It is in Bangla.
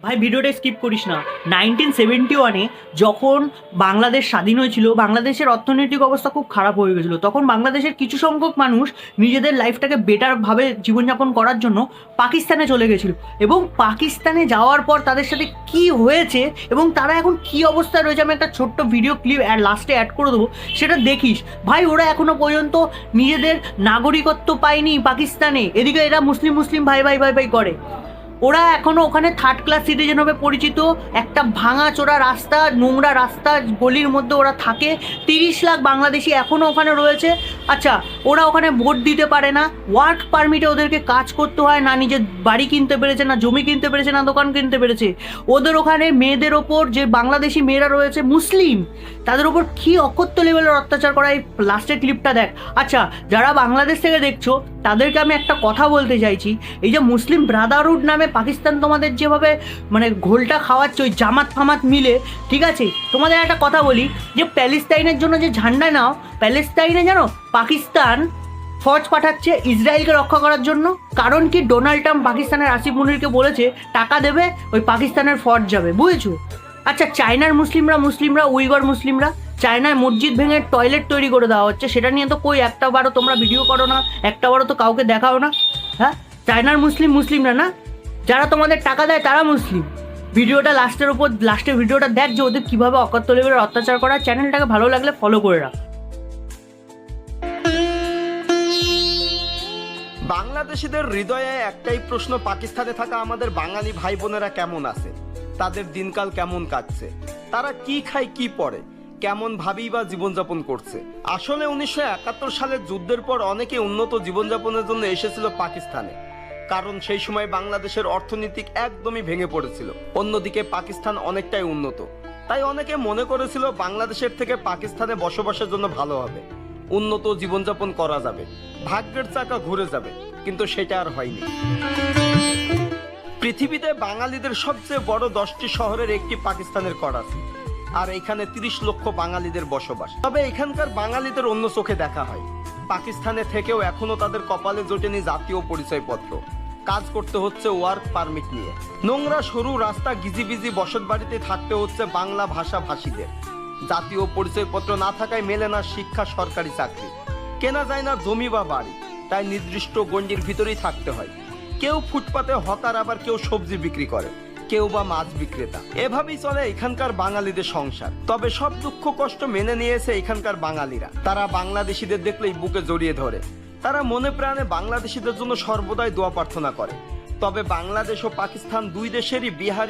ভাই ভিডিওটা স্কিপ করিস না। 1971-এ যখন বাংলাদেশ স্বাধীন হয়েছিল, বাংলাদেশের অর্থনৈতিক অবস্থা খুব খারাপ হয়ে গেছিলো। তখন বাংলাদেশের কিছু সংখ্যক মানুষ নিজেদের লাইফটাকে বেটারভাবে জীবনযাপন করার জন্য পাকিস্তানে চলে গেছিলো, এবং পাকিস্তানে যাওয়ার পর তাদের সাথে কি হয়েছে এবং তারা এখন কি অবস্থায় রয়েছে, আমি একটা ছোট্ট ভিডিও ক্লিপ লাস্টে অ্যাড করে দেবো, সেটা দেখিস। ভাই ওরা এখনো পর্যন্ত নিজেদের নাগরিকত্ব পায়নি পাকিস্তানে, এদিকে এরা মুসলিম ভাই ভাই ভাই ভাই করে। ওরা এখনও ওখানে থার্ড ক্লাস সিটিজেন হবে পরিচিত, একটা ভাঙাচোরা রাস্তা, নোংরা রাস্তা, গলির মধ্যে ওরা থাকে। 30 লাখ বাংলাদেশি এখনও ওখানে রয়েছে। আচ্ছা, ওরা ওখানে ভোট দিতে পারে না, ওয়ার্ক পারমিটে ওদেরকে কাজ করতে হয়, না নিজের বাড়ি কিনতে পেরেছে, না জমি কিনতে পেরেছে, না দোকান কিনতে পেরেছে। ওদের ওখানে মেয়েদের ওপর, যে বাংলাদেশি মেয়েরা রয়েছে মুসলিম, তাদের ওপর কী অকথ্য লেভেলের অত্যাচার করা, এই লাস্টের ক্লিপটা দেখ। আচ্ছা, যারা বাংলাদেশ থেকে দেখছো তাদেরকে আমি একটা কথা বলতে চাইছি, এই যে মুসলিম ব্রাদারহুড নামে পাকিস্তান তোমাদের যেভাবে মানে ঘোলটা খাওয়াচ্ছে ওই জামাত ফামাত মিলে, ঠিক আছে, তোমাদের একটা কথা বলি, যে প্যালেস্তাইনের জন্য যে ঝান্ডা নাও, প্যালেস্তাইনে জানো পাকিস্তান ফৌজ পাঠাচ্ছে ইসরায়েলকে রক্ষা করার জন্য। কারণ কি, ডোনাল্ড ট্রাম্প পাকিস্তানের আসিফ মুনিরকে বলেছে টাকা দেবে, ওই পাকিস্তানের ফৌজ যাবে, বুঝেছো? আচ্ছা, চায়নার মুসলিমরা উইগর মুসলিমরা, চায়নায় মসজিদ ভেঙে টয়লেট তৈরি করে দেওয়া হচ্ছে, সেটা নিয়ে তো কই একটাবারও তোমরা ভিডিও করো না, একটাবারও তো কাউকে দেখাও না। হ্যাঁ, চায়নার মুসলিমরা না, যারা তোমাদের টাকা দেয় তারা মুসলিম। ভিডিওটা লাস্টের ভিডিওটা দেখ, যে ওদের কীভাবে অকথ্য লেভেলের অত্যাচার করা। চ্যানেলটাকে ভালো লাগলে ফলো করে রাখ। বাংলাদেশিদের হৃদয়ে একটাই প্রশ্ন, পাকিস্তানে থাকা আমাদের বাঙালি ভাই বোনেরা কেমন আছে, তাদের দিনকাল কেমন কাটছে, তারা কি খায় কি পড়ে, কেমন ভাবেই বা জীবনযাপন করছে। আসলে 1971 সালের যুদ্ধের পর অনেকে উন্নত জীবনযাপনের জন্য এসেছিল পাকিস্তানে, কারণ সেই সময় বাংলাদেশের অর্থনীতি একদমই ভেঙে পড়েছিল। অন্যদিকে পাকিস্তান অনেকটাই উন্নত, তাই অনেকে মনে করেছিল বাংলাদেশের থেকে পাকিস্তানে বসবাসের জন্য ভালো হবে, উন্নত জীবনযাপন করা যাবে, ভাগ্যের চাকা ঘুরে যাবে, কিন্তু সেটা আর হয়নি। পৃথিবীতে বাঙালিদের সবচেয়ে বড় 10টি শহরের একটি পাকিস্তানের করাচি, আর এখানে 30 লক্ষ বাঙালিদের বসবাস। তবে এখানকার বাঙালিদের অন্য চোখে দেখা হয়। পাকিস্তানে থেকেও এখনো তাদের কপালে জোটেনি জাতীয় পরিচয়পত্র, কাজ করতে হচ্ছে ওয়ার্ক পারমিট নিয়ে। নোংরা সরু রাস্তা, গিজিবিজি বসত বাড়িতে থাকতে হচ্ছে বাংলা ভাষা ভাষীদের। জাতীয় পরিচয়পত্র না থাকায় মেলে না শিক্ষা, সরকারি চাকরি, কেনা যায় না জমি বা বাড়ি, তাই নির্দিষ্ট গণ্ডির ভিতরেই থাকতে হয়। কেউ ফুটপাতে হকার, আবার কেউ সবজি বিক্রি করে, কেউ বা মাছ বিক্রেতা। এভাবেই চলে এখানকার বাঙালিদের সংসার। তবে সব দুঃখ কষ্ট মেনে নিয়েছে এখানকার বাঙালিরা। তারা বাংলাদেশিদের দেখলেই বুকে জড়িয়ে ধরে, তারা মনে প্রাণে বাংলাদেশিদের জন্য সর্বদাই দোয়া প্রার্থনা করে। তবে বাংলাদেশ ও পাকিস্তান দুই দেশেরই বিহারি